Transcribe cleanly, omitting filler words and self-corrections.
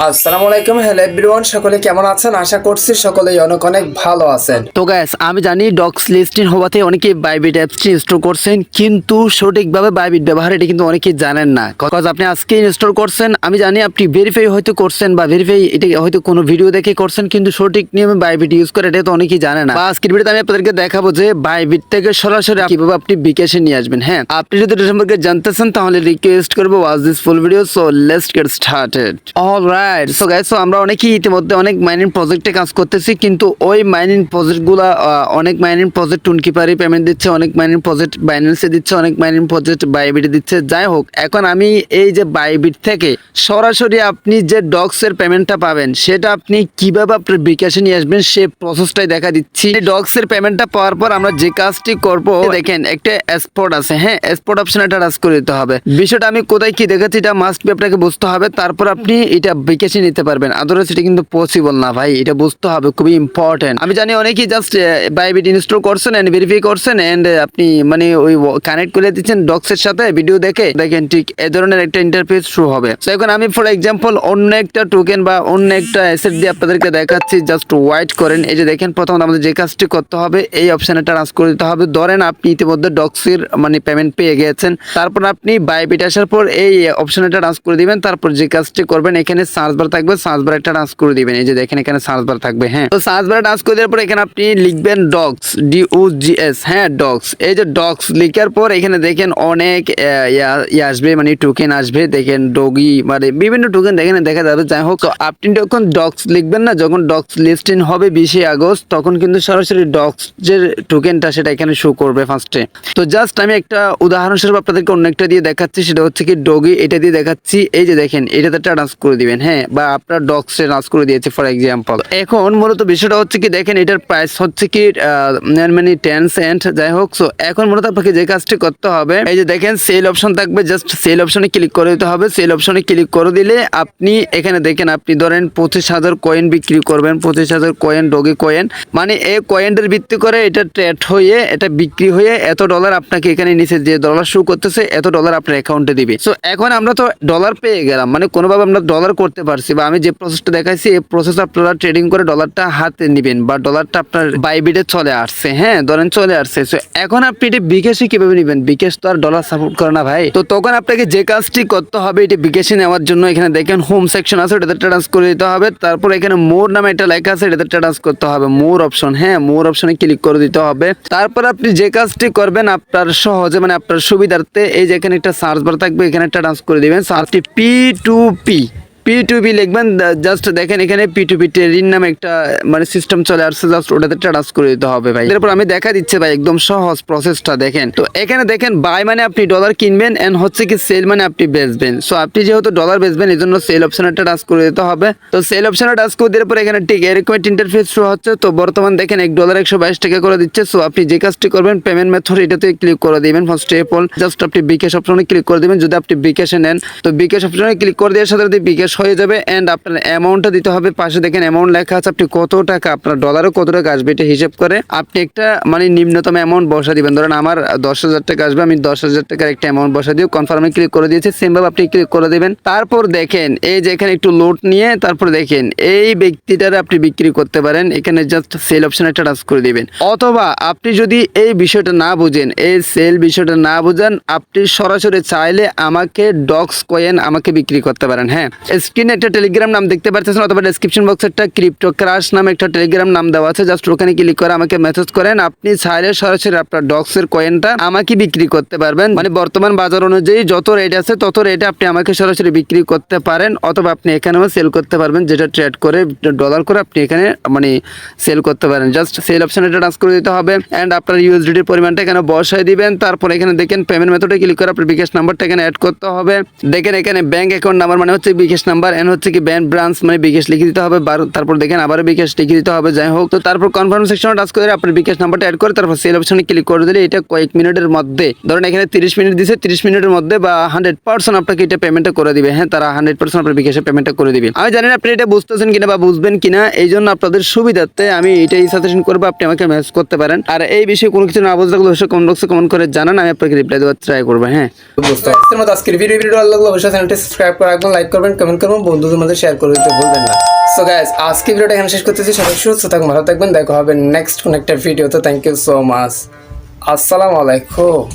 আসসালামু আলাইকুম, hello everyone, সকলে কেমন আছেন? আশা করছি সকলেই অনেক অনেক ভালো আছেন। তো গ্যাস আমি জানি ডক্স লিস্টিং হওয়াতে অনেকে বাইবিট অ্যাপসটি ইনস্টল করছেন, কিন্তু সঠিকভাবে বাইবিট ব্যবহার এটা কিন্তু অনেকেই জানেন না। কজ আপনি আজকে ইনস্টল করছেন, আমি জানি আপনি ভেরিফাই হয়তো করছেন বা ভেরিফাই এটা হয়তো কোনো ভিডিও দেখে করছেন, কিন্তু সঠিক নিয়মে বাইবিট ইউজ করে এটা তো অনেকেই জানে না। বা আজকের ভিডিওতে আমি আপনাদেরকে দেখাবো যে বাইবিট থেকে সরাসরি কিভাবে আপনি বিকাশে নিয়ে আসবেন। হ্যাঁ, আপনি যদি এটা সম্পর্কে জানতে চান তাহলে রিকোয়েস্ট করবো watch this full video. So let's get started. Alright, so guys, আমরা অনেকেই ইতিমধ্যে অনেক মাইনিং প্রজেক্টে কাজ করতেছি, কিন্তু ওই মাইনিং প্রজেক্টগুলা অনেক মাইনিং প্রজেক্ট টুনকিপারি পেমেন্ট দিচ্ছে, অনেক মাইনিং প্রজেক্ট বাইন্যান্সে দিচ্ছে, অনেক মাইনিং প্রজেক্ট বাইবিটে দিচ্ছে। যাই হোক, এখন আমি এই যে বাইবিট থেকে সরাসরি আপনি যে ডক্সের পেমেন্টটা পাবেন সেটা আপনি কিভাবে আপনার বিকাশে নিয়ে আসবেন সে প্রসেসটাই দেখা দিচ্ছি। ডক্সের পেমেন্টটা পাওয়ার পর আমরা যে কাজটি করব, দেখেন একটা এক্সপোর্ট আছে। হ্যাঁ, এক্সপোর্ট অপশন এটা টাচ করে দিতে হবে। বিষয়টা আমি কোথায় কি দেখেছি এটা মাস্ট বি আপনাকে বুঝতে হবে, তারপর আপনি এটা বিকাশে নিতে পারবেন। আদারওয়াইজ এটা কিন্তু পসিবল না ভাই, এটা বুঝতে হবে, খুবই ইম্পর্টেন্ট। আমি জানি অনেকেই জাস্ট বাইবিট ইনস্টল করছেন এন্ড ভেরিফাই করছেন এন্ড আপনি মানে ওই কানেক্ট করে দিচ্ছেন ডক্সের সাথে ভিডিও দেখে, দেখেন ঠিক এই ধরনের একটা ইন্টারফেস শুরু হবে। তো এখন আমি ফর এক্সাম্পল অন্য একটা টোকেন বা অন্য একটা অ্যাসেট দিয়ে আপনাদেরকে দেখাচ্ছি, জাস্ট ওয়াইট করেন। এই যে দেখেন, প্রথমত আমাদের যে কাজটি করতে হবে এই অপশনে ট্রান্স করে দিতে হবে। ধরেন আপনি ইতিমধ্যে ডক্সের মানে পেমেন্ট পেয়ে গেছেন, তারপর আপনি বাইবিট আসার পর এই অপশনে ট্রান্স করে দিবেন। তারপর যে কাজটি করবেন, এখানে সার্চ বার থাকবে, সার্চ বার একটা টাচ করে দিবেন। এই যে দেখেন এখানে সার্চ বার থাকবে। হ্যাঁ, তো সার্চ বার টাচ করে দেওয়ার পর এখানে আপনি লিখবেন ডক্স, DOGS। হ্যাঁ, ডক্স। এই যে ডক্স লিখার পর এখানে দেখেন অনেক আসবে, মানে টোকেন আসবে। দেখেন ডগি মানে বিভিন্ন টোকেন দেখেন দেখা যাবে। যাই হোক, তো আপনি যখন ডক্স লিখবেন না, যখন ডক্স লিস্টিং হবে 20 আগস্ট, তখন কিন্তু সরাসরি ডক্স যে টোকেনটা সেটা এখানে শো করবে ফার্স্টে। তো জাস্ট আমি একটা উদাহরণস্বরূপ আপনাদেরকে অন্য একটা দিয়ে দেখাচ্ছি, সেটা হচ্ছে কি ডগি, এটা দিয়ে দেখাচ্ছি। এই যে দেখেন এটাতে টাচ করে দিবেন। হ্যাঁ, বা আপনার ডক্সে টাচ করে দিয়েছে ফর এক্সাম্পল। এখন মূলত বিষয়টা হচ্ছে কি, দেখেন এটার প্রাইস হচ্ছে কি মানে 10 সেন্ট। যাই হোক, সো এখন মূলত আপনাকে যে কাজটি করতে হবে, এই যে দেখেন সেল অপশন থাকবে, জাস্ট সেল অপশনে ক্লিক করে দিতে হবে। সেল অপশনে ক্লিক করে দিলে আপনি এখানে দেখেন আপনি ধরেন 25,000 কয়েন বিক্রি করবেন, 25,000 কয়েন ডগি কয়েন, মানে এই কয়েনটার ভিত্তি করে এটা ট্রেড হয়ে এটা বিক্রি হয়ে এত ডলার আপনাকে এখানে নিচে যে ডলার শো করতেছে এত ডলার আপনার অ্যাকাউন্টে দিবে। সো এখন আমরা তো ডলার পেয়ে গেলাম, মানে কোনোভাবে আমরা ডলার করতে পারছি, বা আমি যে প্রসেসটা দেখাইছি এই প্রসেস আপনারা ট্রেডিং করে ডলারটা হাতে নেবেন, বা ডলারটা আপনার বাইবিটে চলে আসছে। হ্যাঁ, ধরেন চলে আসছে। সো এখন আপনি এটা বিকাশে কিভাবে নেবেন? বিকাশ তো আর ডলার সাপোর্ট করে না ভাই। তো তখন আপনাকে যে কাজটি করতে হবে এটা বিকাশে নেওয়ার জন্য, এখানে দেখেন হোম সেকশন আছে, এটাতে টাচ করে দিতে হবে। তারপর এখানে মোর নামে একটা লেখা আছে, এটাতে টাচ করতে হবে। মোর অপশন, হ্যাঁ মোর অপশনে ক্লিক করে দিতে হবে। তারপর আপনি যে কাজটি করবেন আপনার সহজে মানে আপনার সুবিধার্থে, এই যে এখানে একটা সার্চ বার থাকবে, এখানে একটা টাচ করে দিবেন। সার্চটি P2P লিখবেন। জাস্ট দেখেন এখানে P2P ট্রেডিং নামে একটা মানে সিস্টেম চলে আসছে, জাস্ট ওটাতে টাচ করে দিতে হবে ভাই। এরপর আমি দেখা দিচ্ছে ভাই, একদম সহজ প্রসেসটা দেখেন। তো এখানে দেখেন বাই মানে আপনি ডলার কিনবেন এন্ড হচ্ছে কি সেল মানে আপনি বেচবেন। সো আপনি যেহেতু ডলার বেচবেন এই জন্য সেল অপশনে টাচ করে দিতে হবে। তো সেল অপশনে টাচ করে দেওয়ার পর এখানে ঠিক এরকম একটা ইন্টারফেস শো হচ্ছে। তো বর্তমান দেখেন $1 122 টাকা করে দিচ্ছে। সো আপনি যে কাজটি করবেন পেমেন্ট মেথড এটাতে ক্লিক করে দিবেন। ফার্স্ট অফ অল জাস্ট আপনি বিকাশ অপশনে ক্লিক করে দিবেন। যদি আপনি বিকাশে নেন তো বিকাশ অপশনে ক্লিক করে দেওয়ার সাথে সাথে বিকাশ হয়ে যাবে এন্ড আপনার অ্যামাউন্টটা দিতে হবে। পাশে দেখেন অ্যামাউন্ট লেখা আছে, আপনি কত টাকা আপনার ডলারে কত টাকা আসবে এটা হিসাব করে আপনি একটা মানে নিম্নতম অ্যামাউন্ট বসা দিবেন। ধরেন আমার 10,000 টাকা আসবে, আমি 10,000 টাকার একটা অ্যামাউন্ট বসা দিয়ে কনফার্মে ক্লিক করে দিয়েছি। সেম ভাবে আপনি ক্লিক করে দিবেন। তারপর দেখেন এই যে এখানে একটু লোড নিয়ে তারপর দেখেন এই ব্যক্তিটার আপনি বিক্রি করতে পারেন। এখানে জাস্ট সেল অপশনে একটা টাচ করে দিবেন। অথবা আপনি যদি এই বিষয়টা না বুঝেন, এই সেল বিষয়টা না বুঝেন, আপনি সরাসরি চাইলে আমাকে ডক্স কয়েন আমাকে বিক্রি করতে পারেন। হ্যাঁ, স্ক্রিনে একটা টেলিগ্রাম নাম দেখতে পাচ্ছেন, অথবা ডেসক্রিপশন বক্সে একটা ক্রিপ্টো ক্রাশ নামে একটা টেলিগ্রাম নাম দেওয়া আছে, জাস্ট ওখানে ক্লিক করে আমাকে মেসেজ করেন। আপনি চাইলে সরাসরি আপনার ডক্সের কয়েনটা আমাকে বিক্রি করতে পারবেন। মানে বর্তমান বাজার অনুযায়ী যত রেট আছে তত রেটে আপনি আমাকে সরাসরি বিক্রি করতে পারেন, অথবা আপনি এখানেও সেল করতে পারবেন, যেটা ট্রেড করে ডলার করে আপনি এখানে মানে সেল করতে পারেন। জাস্ট সেল অপশনে টাচ করে দিতে হবে এন্ড আপনার ইউএসডিটির পরিমাণটা এখানে বসায় দিবেন। তারপর এখানে দেখেন পেমেন্ট মেথডে ক্লিক করে আপনার বিকাশ নাম্বারটা এখানে অ্যাড করতে হবে। দেখেন এখানে ব্যাংক অ্যাকাউন্ট নাম্বার মানে হচ্ছে বিকাশ নাম্বার এন্ড হচ্ছে কি ব্যাংক ব্রাঞ্চ মানে বিকাশ লিখে দিতে হবে। তারপর দেখেন আবারও বিকাশ লিখে দিতে হবে। যাই হোক, তো তারপর কনফার্ম সেকশনে টাচ করে আপনার বিকাশ নাম্বারটা অ্যাড করে তারপর সেল অপশনে ক্লিক করে দিলে এটা কয়েক মিনিটের মধ্যে, ধরেন এখানে 30 মিনিট দিছে, 30 মিনিটের মধ্যে বা 100% আপনাকে এটা পেমেন্টটা করে দিবে। হ্যাঁ, তারা 100% আপনার বিকাশে পেমেন্টটা করে দিবে। আমি জানি না আপনি এটা বুঝতেছেন কিনা বা বুঝবেন কিনা, এই জন্য আপনাদের সুবিধার্থে আমি এটাই সাজেশন করবো, আপনি আমাকে মেসেজ করতে পারেন। আর এই বিষয়ে কোনো কিছু না বুঝলে অবশ্যই কমেন্ট বক্সে কমেন্ট করে জানান, আমি আপনাকে রিপ্লাই দেওয়ার ট্রাই করবো। হ্যাঁ, বুঝতে পারছি। আজকের ভিডিও ভালো লাগলে অবশ্যই চ্যানেলটি সাবস্ক্রাইব করে রাখবেন, লাইক করবেন, কমেন্ট কমেন্ট করবেন, বন্ধুদের মধ্যে শেয়ার করে দিতে ভুলবেন না। সো গাইস, আজকে ভিডিওটা এখানে শেষ করতেছি। সবাই সুস্থ থাকবেন, ভালো থাকবেন, দেখা হবে নেক্সট কোন একটা ভিডিওতে। Thank you so much. আসসালামু আলাইকুম।